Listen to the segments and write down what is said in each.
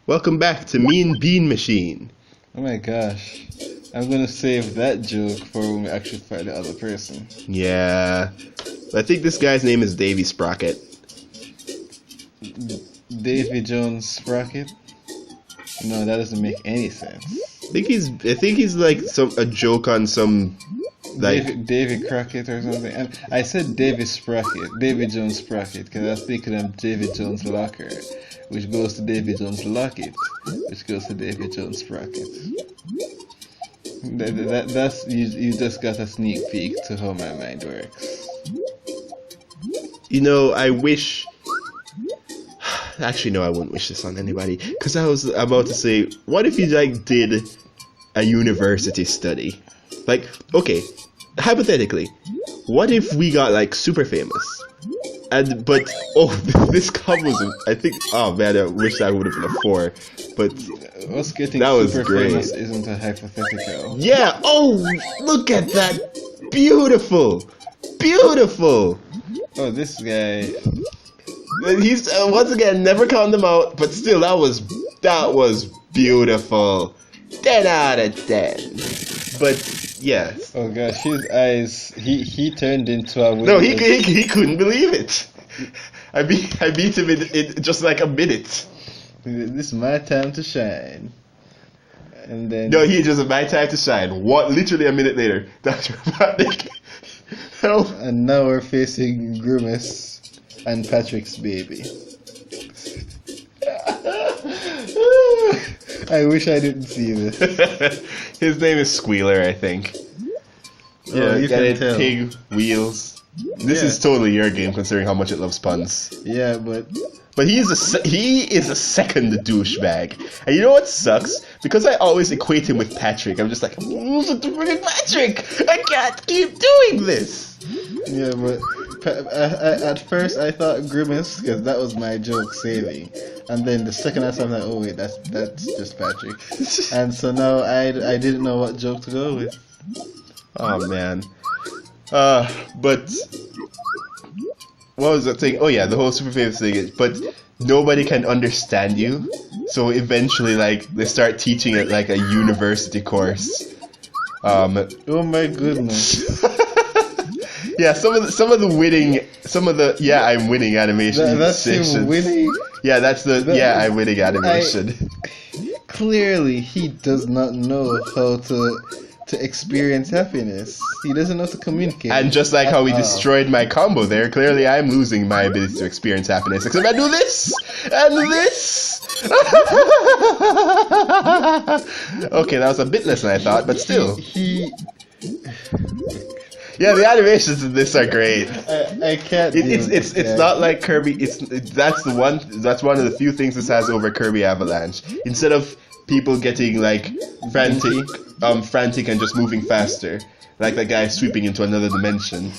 Welcome back to Mean Bean Machine. Oh my gosh. I'm gonna save that joke for when we actually fight the other person. Yeah. I think this guy's name is Davy Sprocket. Davy Jones Sprocket? No, that doesn't make any sense. I think he's like a joke on some Davy Crockett or something. And I said Davy Sprocket, Davy Jones Sprocket, because I was thinking of Davy Jones Locker, which goes to Davy Jones Locket, which goes to Davy Jones Sprocket. That's you just got a sneak peek to how my mind works. You know, I wish. Actually, no, I wouldn't wish this on anybody, because I was about to say, what if you did a university study? Like, okay, hypothetically, what if we got super famous? But this combos. I think. Oh man, I wish that would have been a 4. But us getting that was super great. famous isn't a hypothetical. Yeah. Oh, look at that! Beautiful, beautiful. Oh, this guy. He's once again never count them out, but still that was beautiful. 10 out of 10. But yeah. Oh gosh, his eyes. He turned into a. No, he couldn't believe it. I beat him in just like a minute. This is my time to shine. And then. No, he just my time to shine. What? Literally a minute later, Dr. Robotnik. Help. And now we're facing Grimace and Patrick's baby. I wish I didn't see this. His name is Squealer, I think. Yeah, you can tell. Pig wheels. This is totally your game, considering how much it loves puns. Yeah, but he is a second douchebag, and you know what sucks? Because I always equate him with Patrick. I'm just like, who's the freaking Patrick? I can't keep doing this. Yeah, but at first I thought Grimace, because that was my joke saving, and then the second I saw, I'm like, oh wait, that's just Patrick, and so now I didn't know what joke to go with. Oh man. But what was that thing? Oh yeah, the whole super famous thing is, but nobody can understand you, so eventually they start teaching it like a university course. Oh my goodness. Yeah, some of the I'm winning animation. That's him winning. Yeah, that's the I'm winning animation. Clearly, he does not know how to experience happiness. He doesn't know how to communicate. And just like how we destroyed my combo there, clearly I'm losing my ability to experience happiness. Except I do this and this. Okay, that was a bit less than I thought, but still. Yeah, the animations in this are great. I can't. It's not like Kirby. That's one of the few things this has over Kirby Avalanche. Instead of people getting frantic and just moving faster, like that guy sweeping into another dimension.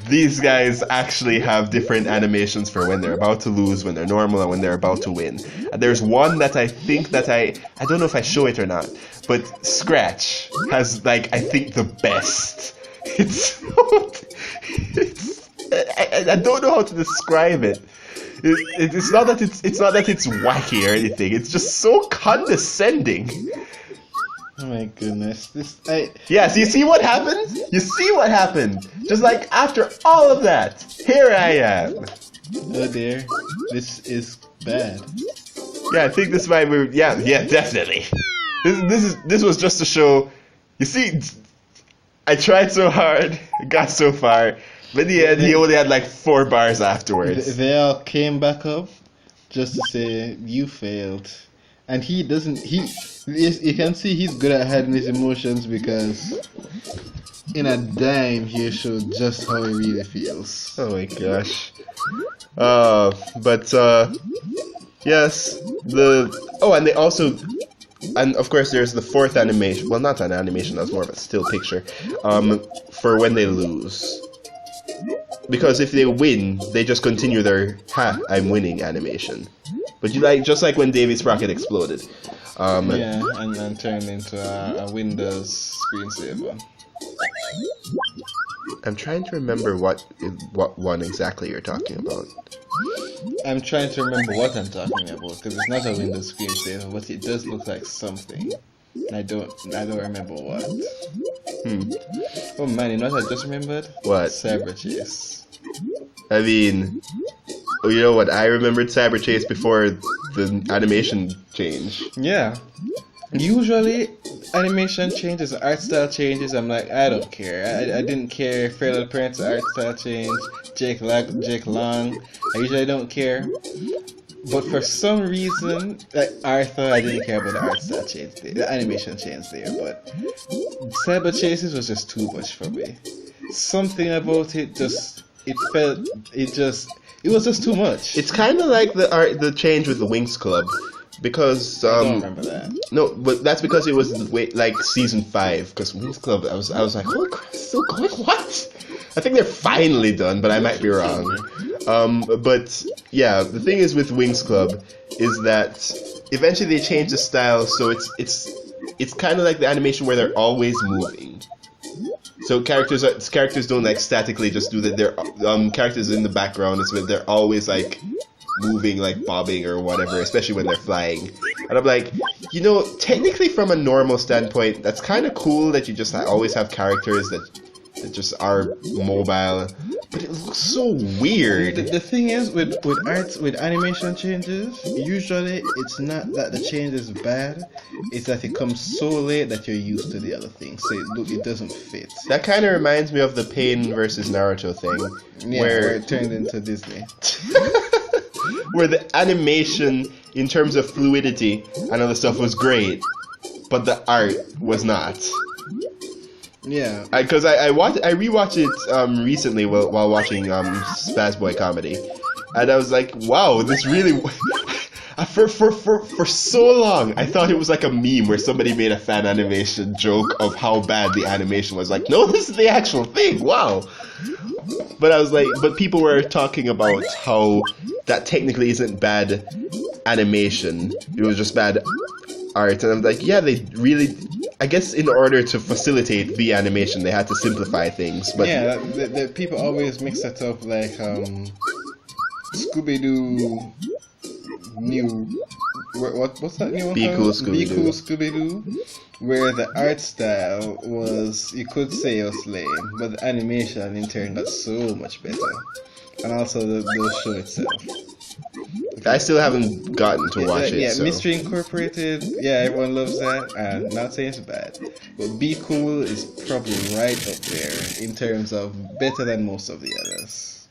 These guys actually have different animations for when they're about to lose, when they're normal, and when they're about to win. And there's one that I think that I don't know if I show it or not, but Scratch has I think the best. I don't know how to describe it. It's not that it's wacky or anything. It's just so condescending. Oh my goodness! Yeah, so you see what happened? You see what happened? Just like after all of that, here I am. Oh dear, this is bad. Yeah, I think this might be. Yeah, definitely. This was just to show. You see, I tried so hard, got so far, but in the end, he only had 4 bars afterwards. They all came back up just to say you failed, and he doesn't. You can see he's good at hiding his emotions, because in a dime he showed just how he really feels. Oh my gosh. Yes, and they also. And of course, there's the 4th animation. Well, not an animation. That's more of a still picture. For when they lose, because if they win, they just continue their I'm winning" animation. But just like when Davy Sprocket exploded. And turned into a Windows screensaver. I'm trying to remember what one exactly you're talking about. I'm trying to remember what I'm talking about because it's not a Windows screensaver, but it does look like something. I don't remember what. Oh man, you know what I just remembered? What? Cyber Chase. I mean, you know what? I remembered Cyber Chase before the animation change. Yeah. Usually, animation changes, art style changes. I'm like, I don't care. I didn't care. Fairly Parents art style change. Jake Long. I usually don't care. But for some reason, like Arthur, I didn't care about the art style change, the animation change there. But Cyber Chases was just too much for me. Something about it it was just too much. It's kind of like the change with the Winx Club, because I don't remember that. No, but that's because it was like season 5. Because Winx Club, I was like, holy crap, it's still going? What? I think they're finally done, but I might be wrong. But yeah, the thing is with Winx Club is that eventually they changed the style, so it's kind of like the animation where they're always moving. So characters don't like statically just do that. They're characters in the background, it's when they're always like moving, like bobbing or whatever, especially when they're flying. And I'm like, you know, technically from a normal standpoint, that's kind of cool that you just always have characters that just are mobile, but it looks so weird. The thing is with animation changes, usually it's not that the change is bad, it's that it comes so late that you're used to the other thing, so it doesn't fit. That kind of reminds me of the Pain versus Naruto thing, Yeah, where it turned into Disney. Where the animation in terms of fluidity and other stuff was great, but the art was not. Yeah, because I rewatched it recently while watching Spaz Boy Comedy, and I was like, wow, this really. For so long, I thought it was like a meme where somebody made a fan animation joke of how bad the animation was. Like, no, this is the actual thing. Wow. But I was like, but people were talking about how that technically isn't bad animation. It was just bad art, and I'm like, yeah, they really. I guess in order to facilitate the animation, they had to simplify things. But yeah, the people always mix it up like Scooby-Doo new. What's that new one? Be Cool Scooby-Doo. Be Cool Scooby-Doo, where the art style was, you could say it was lame, but the animation in turn got so much better, and also the show itself. I still haven't gotten to watch it. Yeah, so. Mystery Incorporated. Yeah, everyone loves that, and not saying it's bad, but Be Cool is probably right up there in terms of better than most of the others.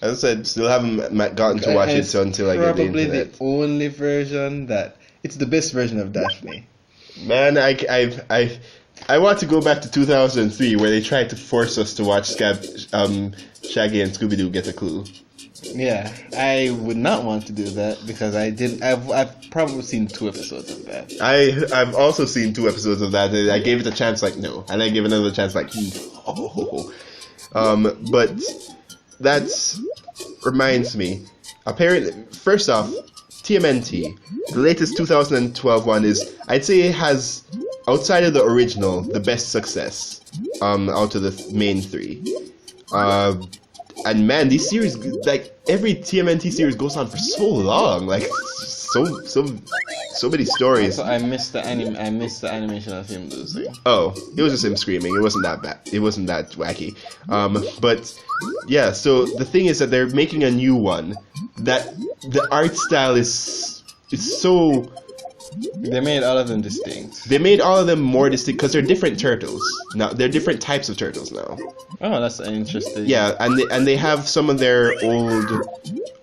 As I said, still haven't gotten to watch it until I get the internet. Probably the only version that it's the best version of Daphne. Man, I want to go back to 2003 where they tried to force us to watch Shaggy and Scooby-Doo Get a Clue. Yeah, I would not want to do that because I've probably seen 2 episodes of that. I've also seen 2 episodes of that. I gave it a chance, like no, and I gave another chance, like no. But that reminds me. Apparently, first off, TMNT, the latest 2012 one is, I'd say it has, outside of the original, the best success out of the main 3. And man, these series, like every TMNT series goes on for so long, like so many stories. So I missed the animation of him losing. Oh, it was just him screaming. It wasn't that bad. It wasn't that wacky. But yeah, so the thing is that they're making a new one that the art style is so. They made all of them distinct. They made all of them more distinct because they're different turtles. Now they're different types of turtles now. Oh, that's interesting. Yeah, and they have some of their old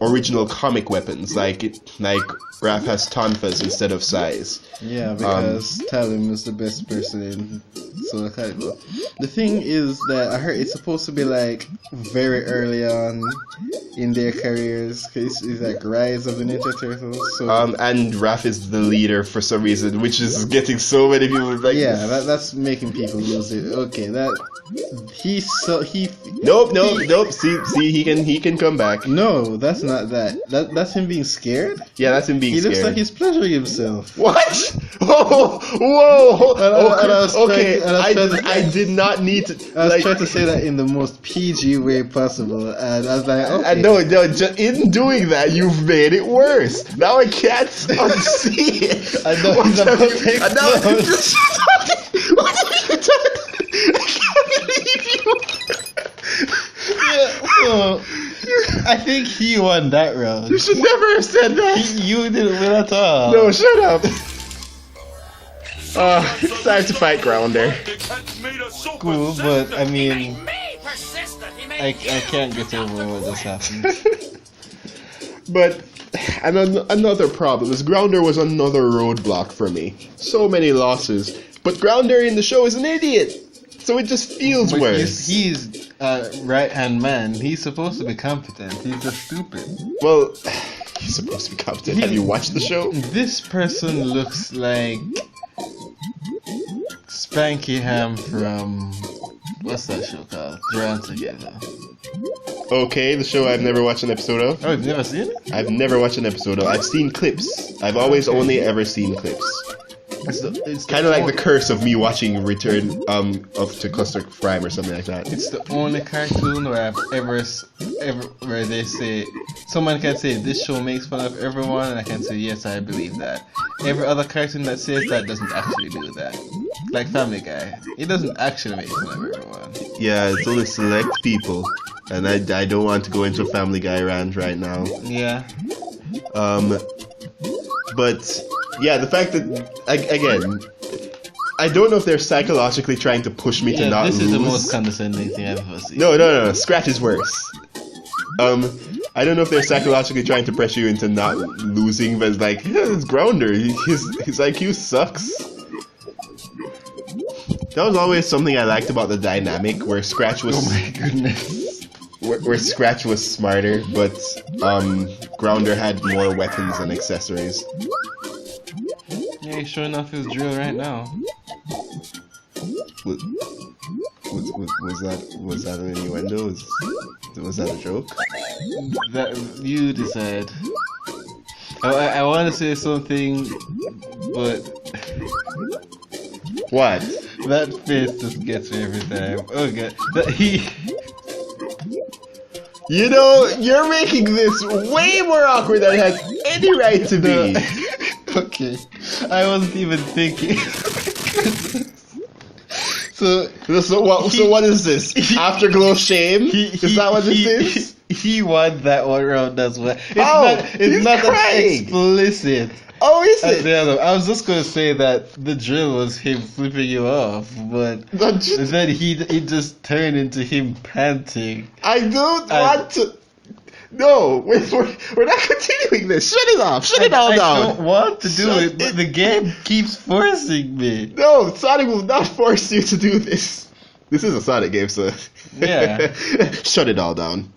original comic weapons, like Raph has tonfas instead of sais. Yeah, because Talim is the best person in Soul Calibur. The thing is that I heard it's supposed to be like very early on in their careers. It's like Rise of the Ninja Turtles. So and Raph is the leader for some reason, which is getting so many people like. Yeah, that's making people lose it. Okay, that Nope. See, he can come back. No, that's not that. That's him being scared. Yeah, that's him being He scared. looks like he's pleasuring himself. What? Oh, whoa! Okay, I did not need to. I was like, trying to say that in the most PG way possible, and I was like, okay. no, just in doing that, you've made it worse. Now I can't unsee it. I know he's about to explode. What have you done? I can't believe you. Yeah, so I think he won that round. You should never have said that. You didn't win at all. No, shut up. It's time to fight Grounder. Cool, but I mean, I can't get over what just happened. But another problem is Grounder was another roadblock for me. So many losses. But Grounder in the show is an idiot. So it just feels But worse. he's right-hand man. He's supposed to be competent. He's just stupid. Well, he's supposed to be competent. Have you watched the show? This person looks like Spanky Ham from what's that show called? Drown Together. Okay, the show I've never watched an episode of. Oh, you've never seen it? I've never watched an episode of. I've seen clips. I've always only ever seen clips. It's Kind of like the curse of me watching Return of to Cluster Prime or something like that. It's the only cartoon where I've ever where they say someone can say this show makes fun of everyone, and I can say yes, I believe that. Every other cartoon that says that doesn't actually do that. Like Family Guy, it doesn't actually make fun of everyone. Yeah, it's only select people, and I don't want to go into a Family Guy rant right now. Yeah. But yeah, the fact that again, I don't know if they're psychologically trying to push me to not lose. This is the most condescending thing I've ever seen. No. Scratch is worse. I don't know if they're psychologically trying to pressure you into not losing, but it's like, yeah, it's Grounder. His IQ sucks. That was always something I liked about the dynamic, where Scratch was. Oh my goodness. Where Scratch was smarter, but Grounder had more weapons and accessories. Yeah, he's showing off his drill right now. Was that an innuendo? Was that a joke? That you decide. I want to say something, but What? that face just gets me every time. Oh god, he. You know, you're making this way more awkward than it has any right to be. Okay, I wasn't even thinking. So what is this? Afterglow shame? Is that what this is? He won that one round as well. It's he's not as crying. explicit. Oh, is as it? the other. I was just gonna say that the drill was him flipping you off, but then he just turned into him panting. I don't want to. No, we're not continuing this. Shut it off. Shut it all down. I don't want to do it, but the game keeps forcing me. No, Sonic will not force you to do this. This is a Sonic game, so Yeah. shut it all down.